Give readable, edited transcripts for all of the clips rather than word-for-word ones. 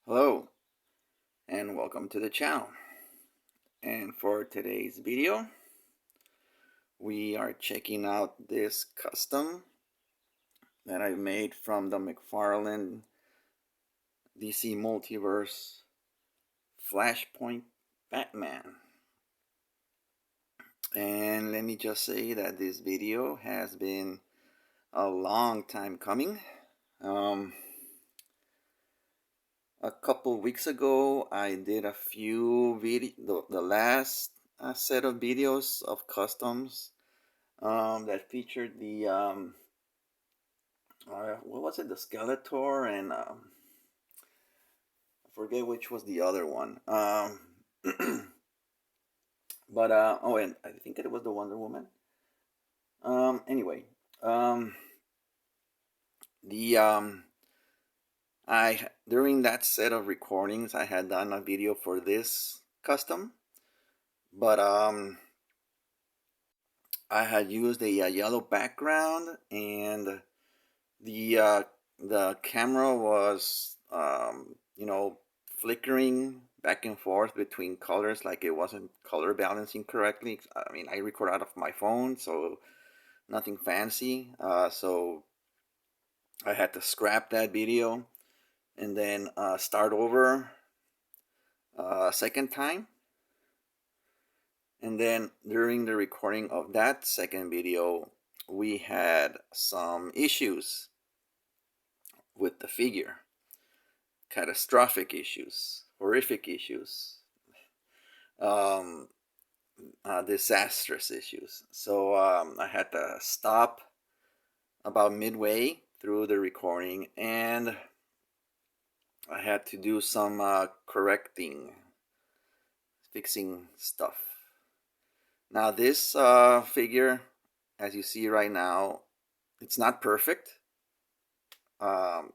Hello and welcome to the channel. And for today's video, we are checking out this custom that I made from the McFarlane DC Multiverse Flashpoint Batman. And let me just say that this video has been a long time coming. A couple weeks ago, I did a few the last set of videos of customs that featured the what was it, the Skeletor, and I forget which was the other one. But oh, and I think it was the Wonder Woman. Anyway, um, the I during that set of recordings, I had done a video for this custom, but I had used a yellow background, and the camera was flickering back and forth between colors, like it wasn't color balancing correctly. I mean, I record out of my phone, so nothing fancy. So I had to scrap that video and then start over a second time. And then during the recording of that second video, we had some issues with the figure. Catastrophic issues, horrific issues, um, disastrous issues. So I had to stop about midway through the recording, and I had to do some correcting, fixing stuff. Now this figure, as you see right now, it's not perfect, but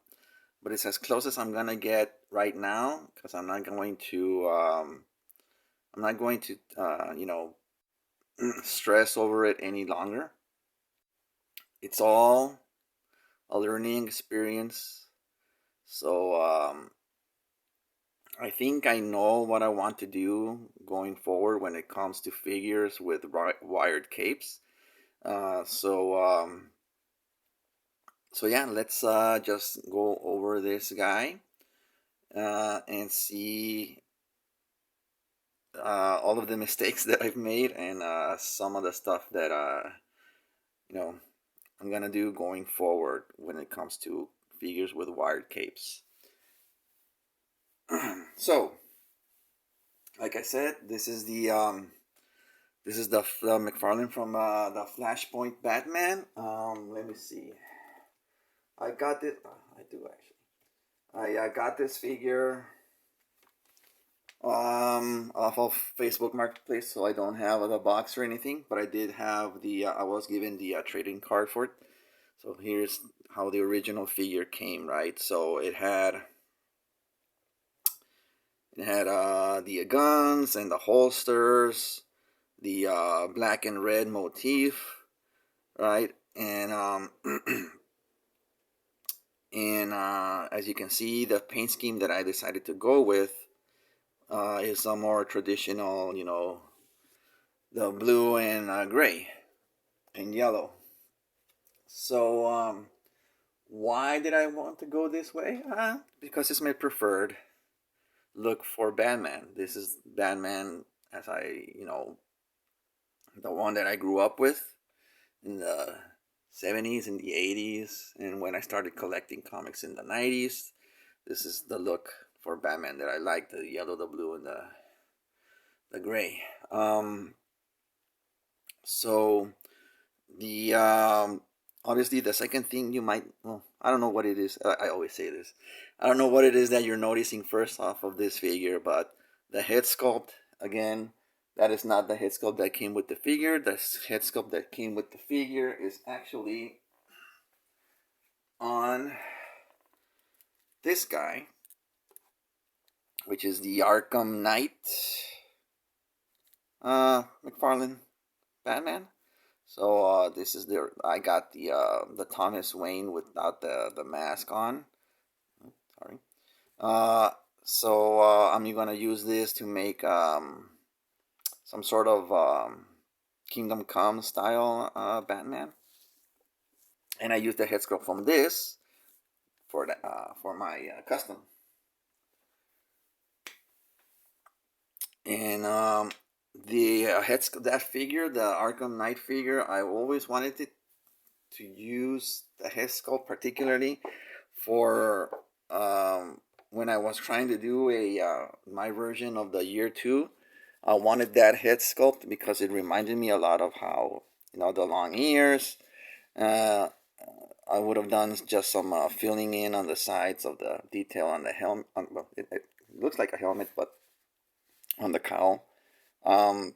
it's as close as I'm gonna get right now, because I'm not going to stress over it any longer. It's all a learning experience. So I think I know what I want to do going forward when it comes to figures with wired capes. So yeah, let's just go over this guy and see all of the mistakes that I've made, and some of the stuff that I'm gonna do going forward when it comes to figures with wired capes. So, like I said, this is the McFarlane from the Flashpoint Batman. Let me see. I got it. I do actually. I got this figure off of Facebook Marketplace, so I don't have the box or anything, but I did have the I was given the trading card for it. So here's how the original figure came, right? So it had the guns and the holsters, the black and red motif, right? And and as you can see, the paint scheme that I decided to go with is a more traditional, the blue and gray and yellow. So why did I want to go this way? Because it's my preferred look for Batman. This is Batman as the one that I grew up with in the 70s and the 80s, and when I started collecting comics in the 90s. This is the look for Batman that I like: the yellow, the blue, and the gray. So the obviously the second thing you might, well, I don't know what it is. I always say this. I don't know what it is that you're noticing first off of this figure, but the head sculpt, again, that is not the head sculpt that came with the figure. The head sculpt that came with the figure is actually on this guy, which is the Arkham Knight McFarlane Batman. So this is I got the Thomas Wayne without the mask on. Sorry. So I'm gonna use this to make some sort of Kingdom Come style Batman, and I use the head sculpt from this for my custom. And the that figure, the Arkham Knight figure, I always wanted to use the head sculpt particularly for when I was trying to do a my version of the year two. I wanted that head sculpt because it reminded me a lot of how, the long ears. Uh, I would have done just some filling in on the sides of the detail on the helmet. Well, it looks like a helmet, but on the cowl. Um,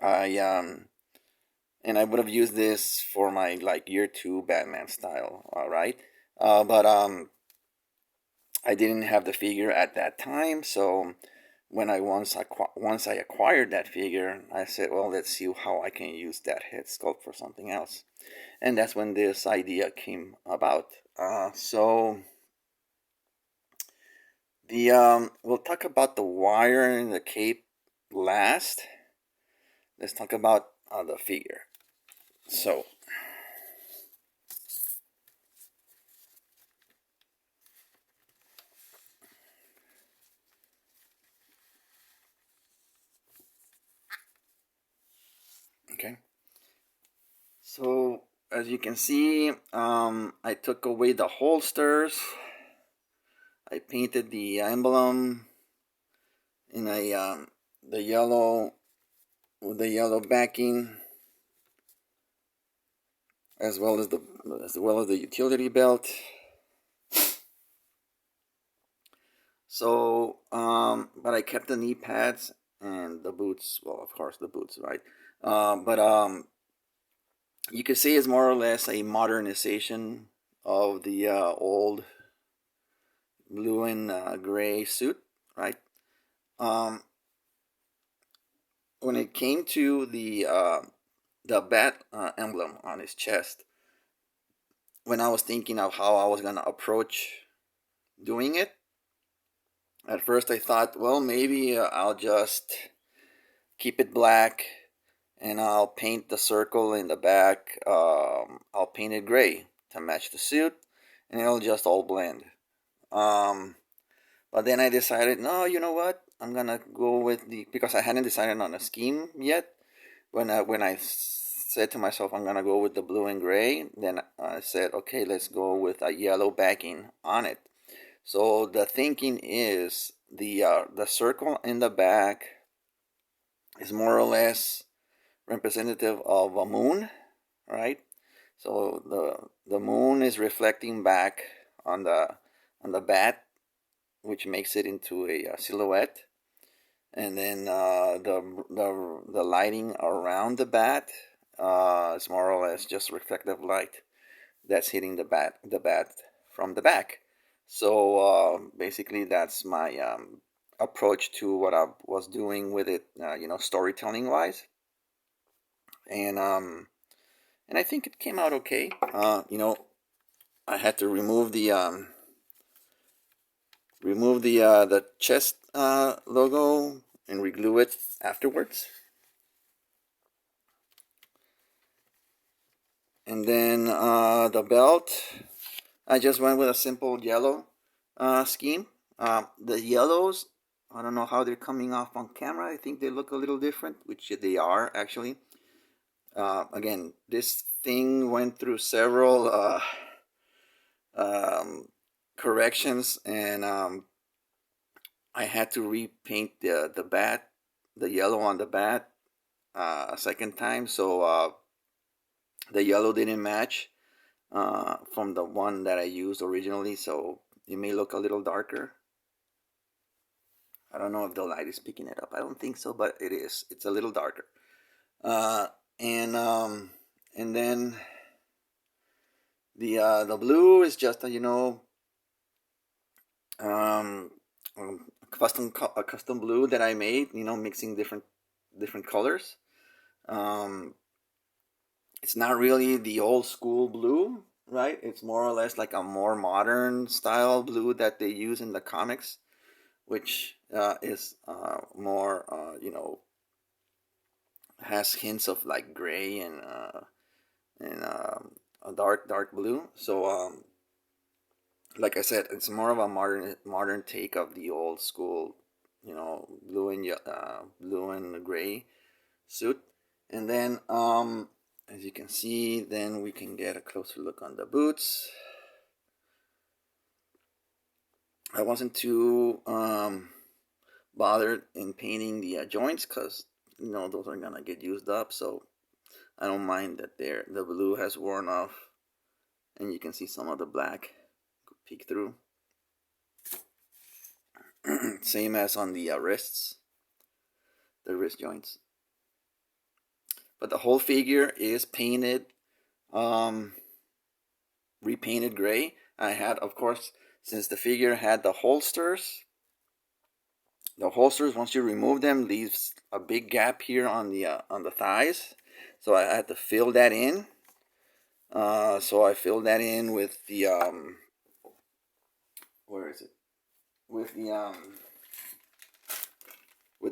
I and I would have used this for my like year two Batman style, right? But I didn't have the figure at that time, so when once I acquired that figure, I said, well, let's see how I can use that head sculpt for something else, and that's when this idea came about. So the we'll talk about the wire and the cape last. Let's talk about the figure. So okay. So as you can see, I took away the holsters. I painted the emblem in a the yellow with the yellow backing, as well as the utility belt. So, but I kept the knee pads and the boots. Well, of course, the boots, right? But you could say it's more or less a modernization of the old blue and gray suit, right? Um, when it came to the bat emblem on his chest, when I was thinking of how I was gonna approach doing it, at first I thought, well, maybe I'll just keep it black and I'll paint the circle in the back. I'll paint it gray to match the suit, and it'll just all blend. Um, but then I decided, no, you know what? I'm gonna go with because I hadn't decided on a scheme yet. When I said to myself, I'm gonna go with the blue and gray, then I said, okay, let's go with a yellow backing on it. So the thinking is the circle in the back is more or less representative of a moon, right? So the moon is reflecting back on the bat, which makes it into a silhouette, and then the lighting around the bat is more or less just reflective light that's hitting the bat from the back. So basically, that's my approach to what I was doing with it, storytelling wise, and I think it came out okay. I had to remove the chest logo and reglue it afterwards, and then the belt. I just went with a simple yellow scheme. The yellows, I don't know how they're coming off on camera. I think they look a little different, which they are actually. Again, this thing went through several um, corrections, and I had to repaint the bat, the yellow on the bat, a second time. So the yellow didn't match from the one that I used originally, so it may look a little darker. I don't know if the light is picking it up. I don't think so, but it is. It's a little darker. Uh, and and then the blue is just um, a custom blue that I made. Mixing different colors. Um, it's not really the old school blue. right? It's more or less like a more modern style blue that they use in the comics, which is more, has hints of like gray and a dark blue. So like I said, it's more of a modern take of the old school, blue and gray suit. And then as you can see, then we can get a closer look on the boots. I wasn't too bothered in painting the joints because those are gonna get used up, so I don't mind that the blue has worn off, and you can see some of the black peek through. Same as on the wrists, the wrist joints. But the whole figure is painted, um, repainted gray. I had, of course, since the figure had the holsters. The holsters, once you remove them, leaves a big gap here on the thighs. So I had to fill that in. So I filled that in with the where is it? With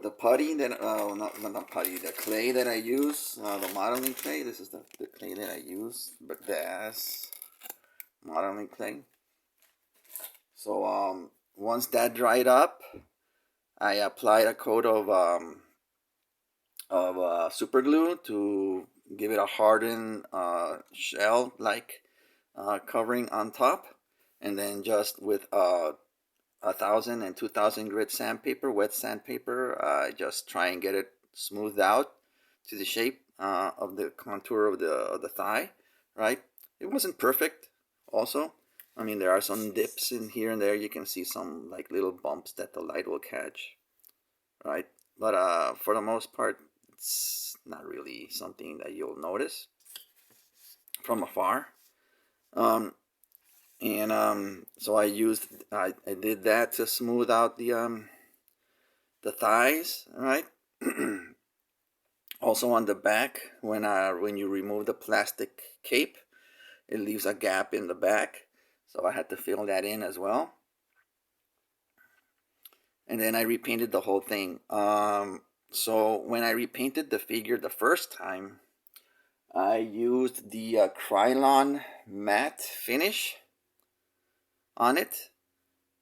the putty that not putty, the clay that I use, the modeling clay. This is the clay that I use, but that's modeling clay. So once that dried up, I applied a coat of super glue to give it a hardened shell like covering on top, and then just with 1,000 and 2,000 grit sandpaper, wet sandpaper, just try and get it smoothed out to the shape of the contour of the thigh. Right, it wasn't perfect. Also, I mean, there are some dips in here and there. You can see some like little bumps that the light will catch. Right, but for the most part, it's not really something that you'll notice from afar. Um, and so I did that to smooth out the thighs, right? Also on the back, when you remove the plastic cape, it leaves a gap in the back, so I had to fill that in as well. And then I repainted the whole thing. So when I repainted the figure the first time, I used the Krylon matte finish on it,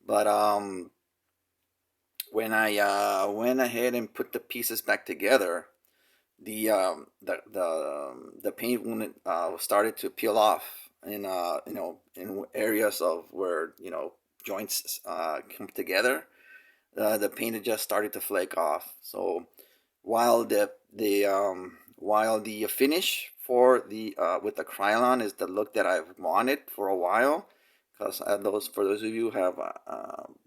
but when I went ahead and put the pieces back together, the paint started to peel off in areas of where joints come together. The paint just started to flake off. So while the finish for the with the Krylon is the look that I've wanted for a while, because for those of you who have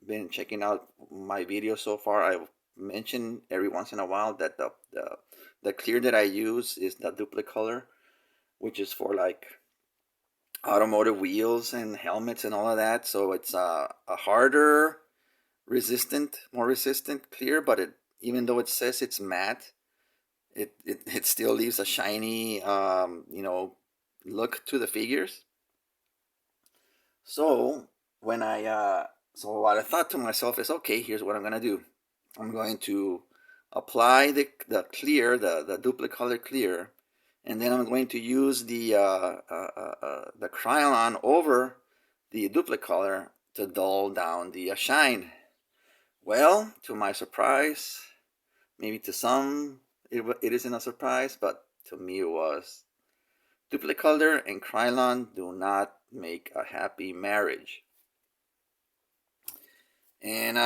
been checking out my videos so far, I've mentioned every once in a while that the clear that I use is the Duplicolor, which is for like automotive wheels and helmets and all of that. So it's a harder, more resistant clear, but even though it says it's matte, it still leaves a shiny look to the figures. So what I thought to myself is, okay, here's what I'm gonna do. I'm going to apply the clear, the Duplicolor clear, and then I'm going to use the Krylon over the Duplicolor to dull down the shine. Well, to my surprise, maybe to some it isn't a surprise, but to me it was. Duplicolor and Krylon do not make a happy marriage. And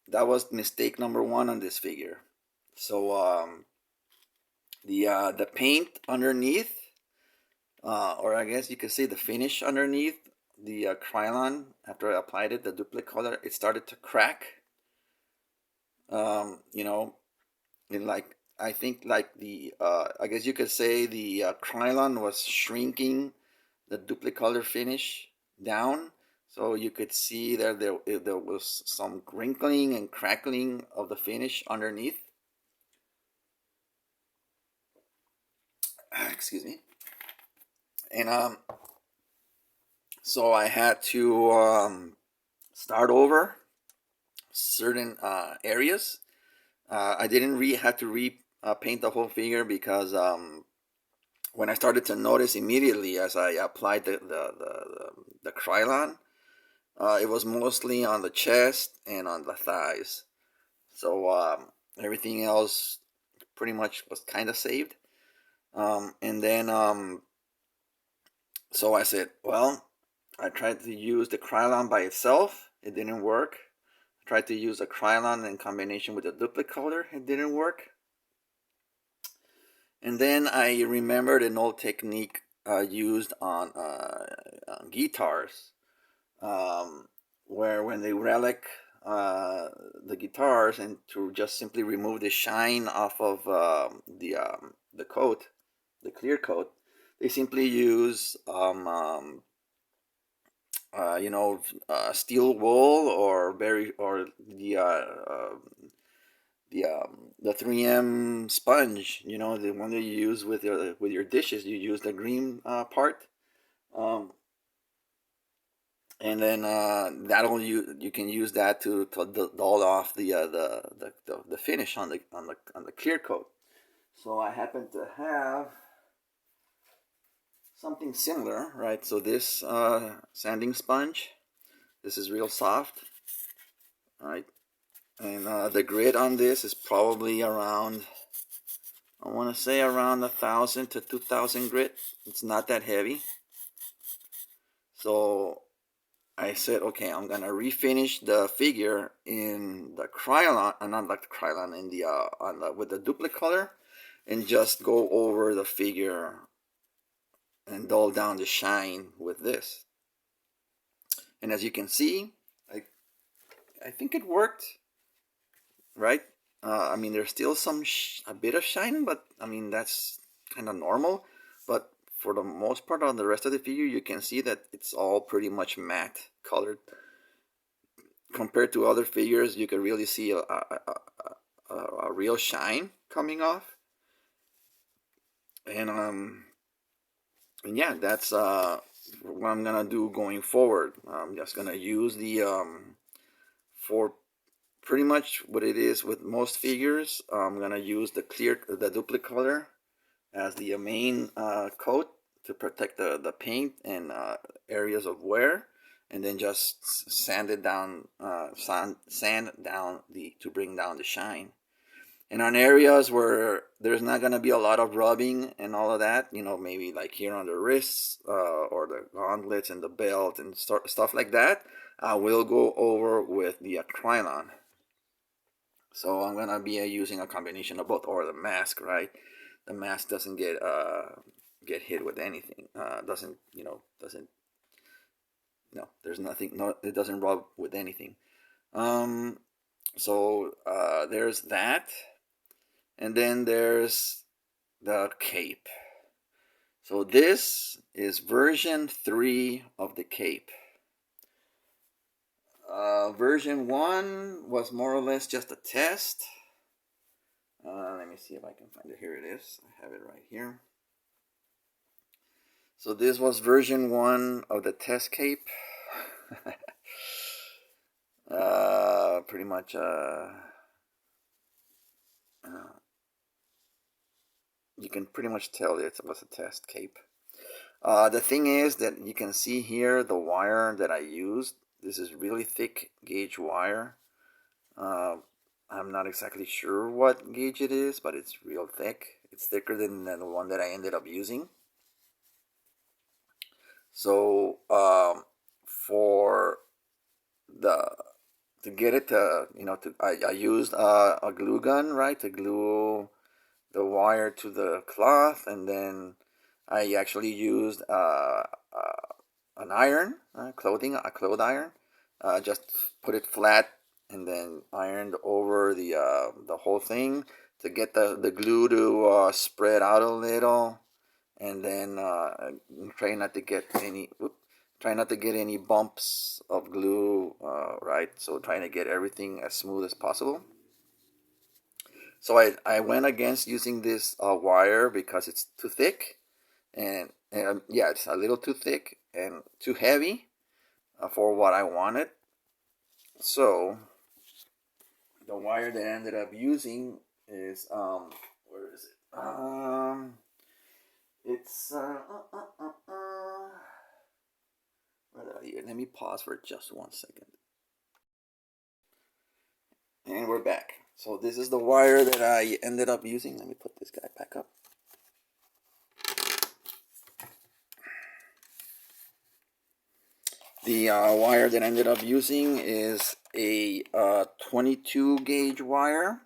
that was mistake number one on this figure. So the paint underneath, or I guess you could say the finish underneath the Krylon, after I applied it, the Duplicolor, it started to crack. In like I think like I guess you could say the Krylon was shrinking the Duplicolor finish down, so you could see there was some crinkling and crackling of the finish underneath. Excuse me. And So I had to start over certain areas. I didn't have to paint the whole figure because when I started to notice immediately as I applied the Krylon, it was mostly on the chest and on the thighs. So everything else pretty much was kind of saved. And then so I said, well, I tried to use the Krylon by itself. It didn't work. I tried to use a Krylon in combination with a Duplicolor. It didn't work. And then I remembered an old technique used on guitars, where when they relic the guitars and to just simply remove the shine off of the coat, the clear coat, they simply use steel wool or very or the 3M sponge, the one that you use with your dishes. You use the green part, um, and then that'll you can use that to dull off the finish on the clear coat. So I happen to have something similar, right? So this sanding sponge, this is real soft, right? And the grit on this is probably around, I want to say around 1,000 to 2,000 grit. It's not that heavy. So I said, okay, I'm gonna refinish the figure in the Krylon, not like the Krylon, in the with the Duplicolor, and just go over the figure and dull down the shine with this. And as you can see, I think it worked, right? I mean, there's still a bit of shine, but I mean that's kind of normal. But for the most part, on the rest of the figure, you can see that it's all pretty much matte colored. Compared to other figures, you can really see a real shine coming off. And yeah, that's what I'm gonna do going forward. I'm just gonna use the for pretty much what it is with most figures. I'm gonna use the Duplicolor as the main coat to protect the paint and areas of wear, and then just sand it down, sand down to bring down the shine. And on areas where there's not gonna be a lot of rubbing and all of that, maybe like here on the wrists or the gauntlets and the belt and stuff like that, I will go over with the Krylon. So I'm gonna be using a combination of both, or the mask, right? The mask doesn't get hit with anything. Doesn't no. There's nothing. No, it doesn't rub with anything. Um, so there's that, and then there's the cape. So this is version 3 of the cape. Version 1 was more or less just a test. Let me see if I can find it. Here it is. I have it right here. So this was version 1 of the test cape. Pretty much you can pretty much tell it was a test cape. The thing is that you can see here the wire that I used. This is really thick gauge wire. I'm not exactly sure what gauge it is, but it's real thick. It's thicker than the one that I ended up using. So for the to get it to I used a glue gun, right, to glue the wire to the cloth, and then I actually used an iron, a cloth iron. Just put it flat and then ironed over the whole thing to get the glue to spread out a little, and then try not to get any bumps of glue, right? So trying to get everything as smooth as possible. So I went against using this wire because it's too thick, and yeah, it's a little too thick, and too heavy for what I wanted. So the wire that I ended up using is where is it? It's let me pause for just 1 second. And we're back. So this is the wire that I ended up using. Let me put this guy back up. The wire that I ended up using is a 22 gauge wire,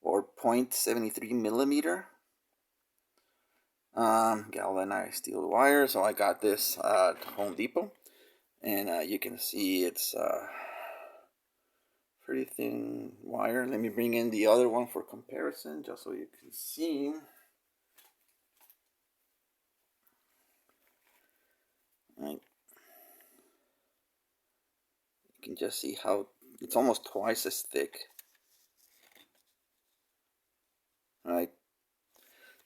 or 0.73 millimeter galvanized steel wire. So I got this at Home Depot, and you can see it's pretty thin wire. Let me bring in the other one for comparison, just so you can see. Right. You can just see how it's almost twice as thick. Right.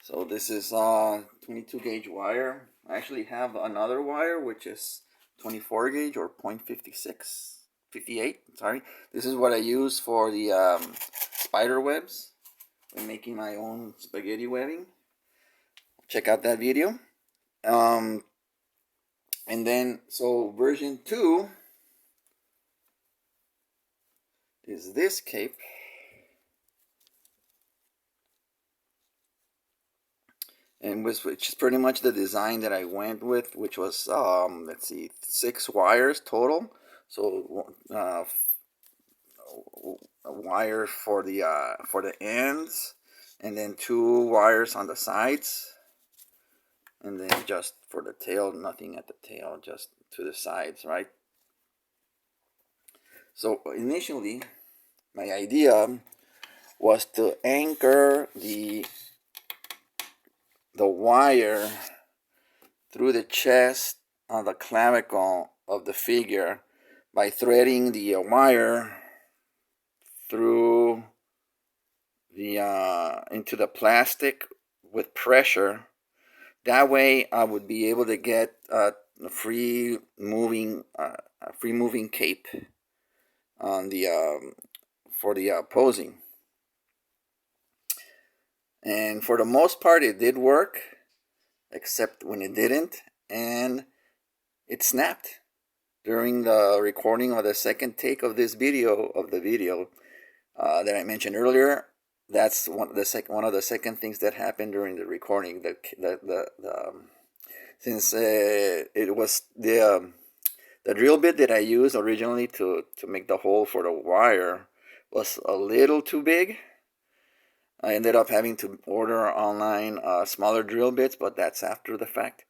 So this is 22 gauge wire. I actually have another wire which is 24 gauge, or 0.58. Sorry. This is what I use for the spider webs when making my own spaghetti webbing. Check out that video. And then, so version 2 is this cape. And which is pretty much the design that I went with, which was let's see, 6 wires total. So a wire for the ends, and then 2 wires on the sides, and then just for the tail, nothing at the tail, just to the sides, right? So initially, my idea was to anchor the wire through the chest on the clavicle of the figure by threading the wire through the into the plastic with pressure. That way I would be able to get a free moving cape on the for the posing. And for the most part it did work, except when it didn't, and it snapped during the recording of the second take of this video, that I mentioned earlier. That's one of the second things that happened during the recording. Since it was the drill bit that I used originally to make the hole for the wire was a little too big. I ended up having to order online smaller drill bits, but that's after the fact.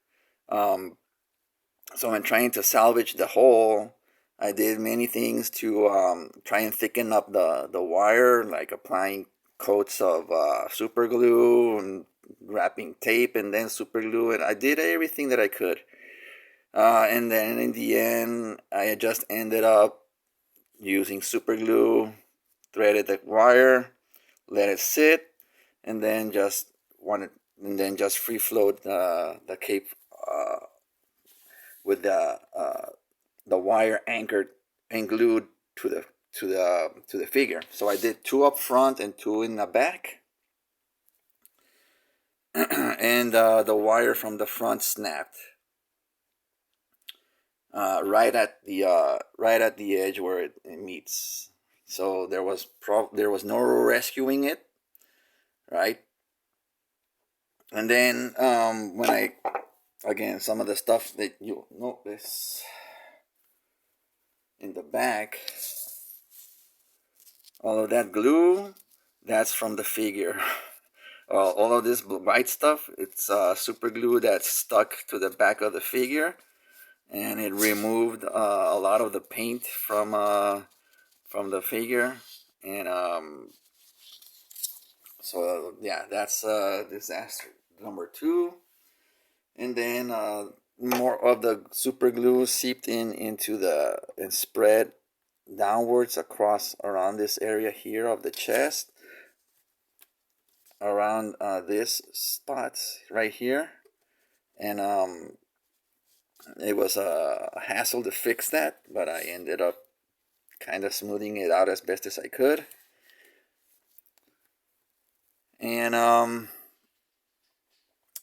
So in trying to salvage the hole, I did many things to try and thicken up the wire, like applying coats of super glue and wrapping tape and then super glue, and I did everything that I could. And then in the end, I just ended up using super glue, threaded the wire, let it sit, and then just free float the cape with the wire anchored and glued to the figure. So I did 2 up front and 2 in the back, and the wire from the front snapped right at the edge where it meets. So there was no rescuing it, right? And then when I, again, some of the stuff that you notice in the back, all of that glue, that's from the figure. All of this white stuff, it's super glue that's stuck to the back of the figure, and it removed a lot of the paint from the figure. And so yeah, that's disaster number 2. And then more of the super glue seeped into and spread downwards across around this area here of the chest, around this spots right here, and It was a hassle to fix that, but I ended up kind of smoothing it out as best as I could. And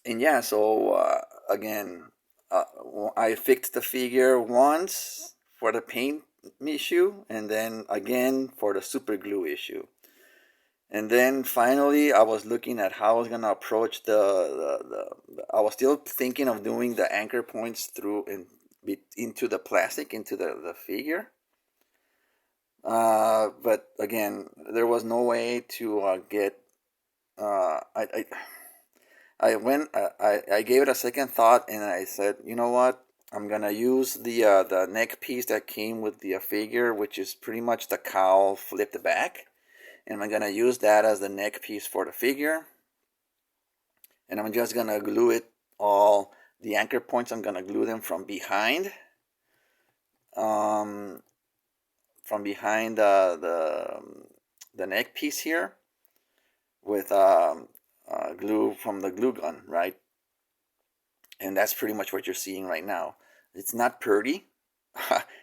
yeah, so again, uh, I fixed the figure once for the paint issue, and then again for the super glue issue. And then finally, I was looking at how I was gonna approach I was still thinking of doing the anchor points through into the plastic, into the figure. But again, there was no way to get. Uh, I, I I went. I gave it a second thought, and I said, you know what? I'm gonna use the neck piece that came with the figure, which is pretty much the cowl flipped back, and I'm gonna use that as the neck piece for the figure. And I'm just gonna glue it all. The anchor points, I'm gonna glue them um, from behind the neck piece here with glue from the glue gun, right? And that's pretty much what you're seeing right now. It's not pretty,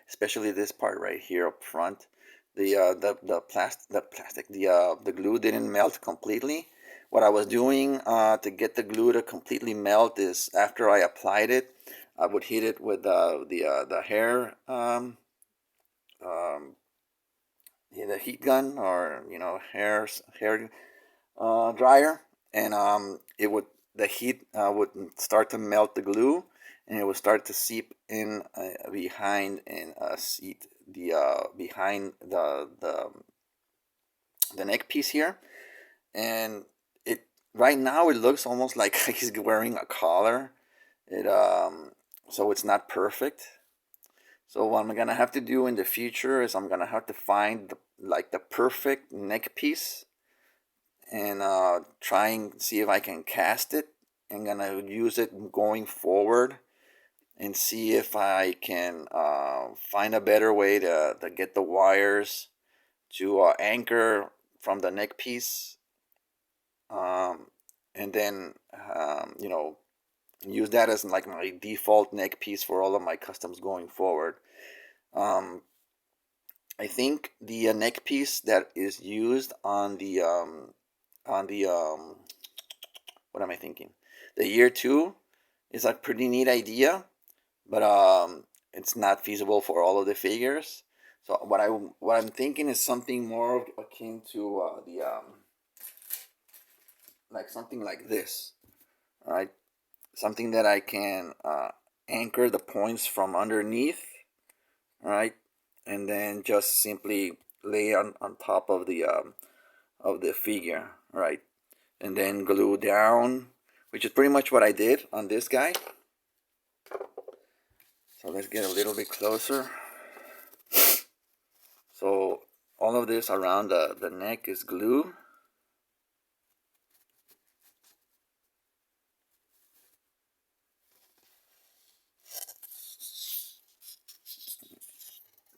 especially this part right here up front. The glue didn't melt completely. What I was doing to get the glue to completely melt is after I applied it, I would hit it with the hair um, the heat gun, or hair dryer, and it would the heat would start to melt the glue, and it would start to seep in behind and seat the behind the neck piece here. And it right now it looks almost like he's wearing a collar. It So it's not perfect. So what I'm gonna have to do in the future is I'm gonna have to find the perfect neck piece, and try and see if I can cast it. I'm gonna use it going forward and see if I can find a better way to get the wires to anchor from the neck piece, um, and then use that as like my default neck piece for all of my customs going forward. Um, I think the neck piece that is used on the what am I thinking? The year two is a pretty neat idea, but it's not feasible for all of the figures. So what I'm thinking is something more akin to the like something like this, right? Something that I can anchor the points from underneath, right, and then just simply lay on top of the figure, right, and then glue down, which is pretty much what I did on this guy. So let's get a little bit closer. So all of this around the neck is glue.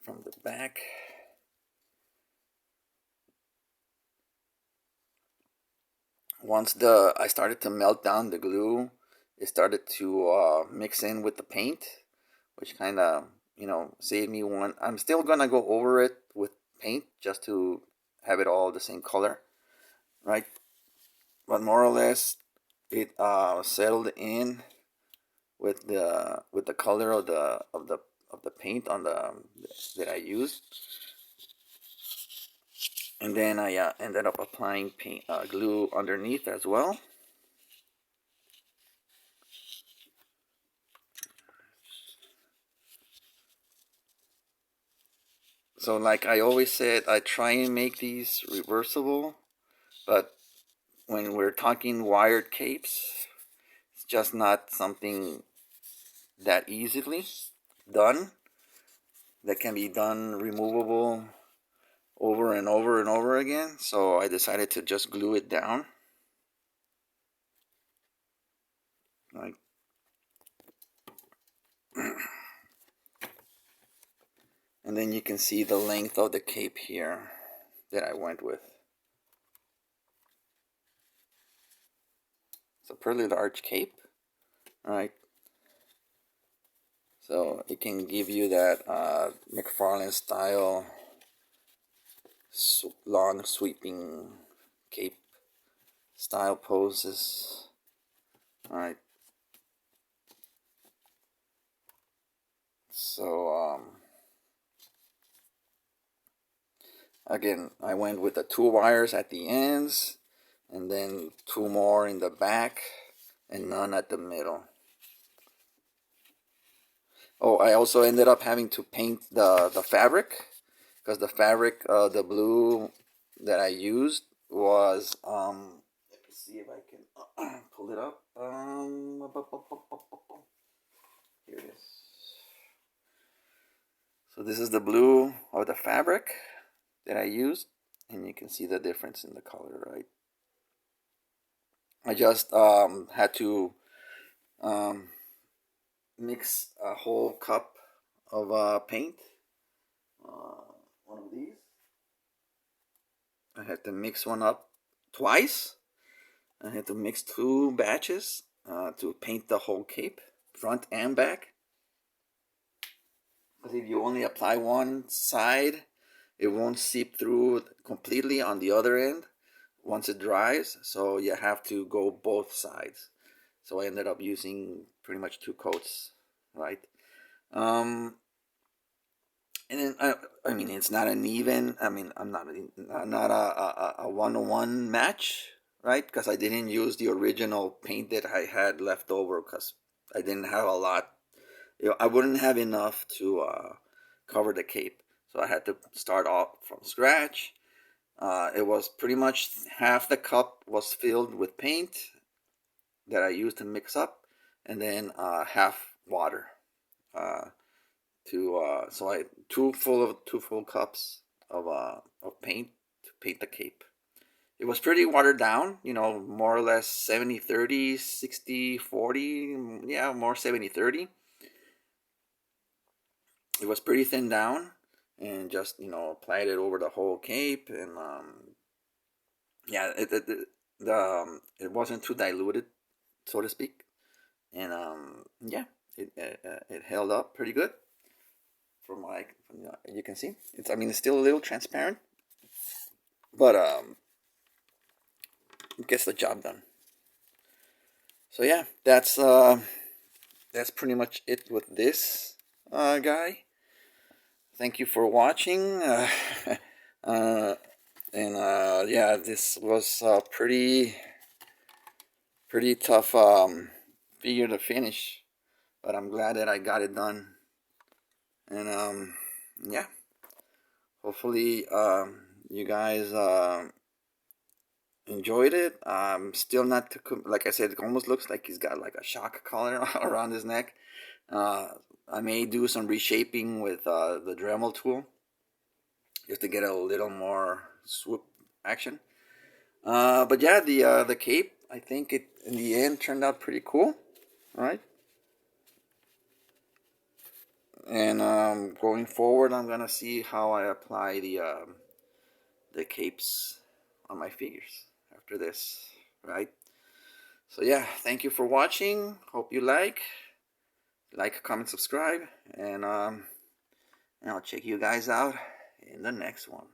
From the back. Once I started to melt down the glue, it started to mix in with the paint, which kind of saved me one. I'm still gonna go over it with paint just to have it all the same color, right? But more or less, it settled in with the color of the paint on the that I used, and then I ended up applying paint glue underneath as well. So like I always said, I try and make these reversible, but when we're talking wired capes, it's just not something that easily done, that can be done removable over and over and over again. So I decided to just glue it down. Like and then you can see the length of the cape here that I went with. It's a pretty large cape, right? So it can give you that McFarlane style long sweeping cape style poses. All right. So again, I went with the 2 wires at the ends, and then 2 more in the back, and none at the middle. Oh, I also ended up having to paint the fabric, because the fabric, the blue that I used was let me see if I can pull it up. Here it is. So this is the blue of the fabric that I used, and you can see the difference in the color, right? I just had to mix a whole cup of paint. One of these. I had to mix one up twice. I had to mix 2 batches to paint the whole cape, front and back. Because if you only apply one side, it won't seep through completely on the other end once it dries. So you have to go both sides. So I ended up using pretty much 2 coats, right? And then I mean, it's not an even. I mean, I'm not a 1-to-1 match, right? Because I didn't use the original paint that I had left over, because I didn't have a lot. I wouldn't have enough to cover the cape, so I had to start off from scratch. It was pretty much half the cup was filled with paint that I used to mix up, and then half water. So I two full cups of paint to paint the cape. It was pretty watered down, more or less 70-30, 60-40, yeah, more 70-30. It was pretty thin down, and just applied it over the whole cape, and yeah, it wasn't too diluted, so to speak, and yeah, it held up pretty good. From what you can see, it's still a little transparent, but it gets the job done. So yeah, that's pretty much it with this guy. Thank you for watching, and yeah, this was pretty tough figure to finish, but I'm glad that I got it done, and yeah, hopefully you guys enjoyed it. Still not like I said, it almost looks like he's got like a shock collar around his neck. I may do some reshaping with the Dremel tool just to get a little more swoop action. But yeah, the cape, I think it in the end turned out pretty cool. All right. And going forward, I'm gonna see how I apply the capes on my figures after this, right? So yeah, thank you for watching. Hope you like, comment, subscribe, and I'll check you guys out in the next one.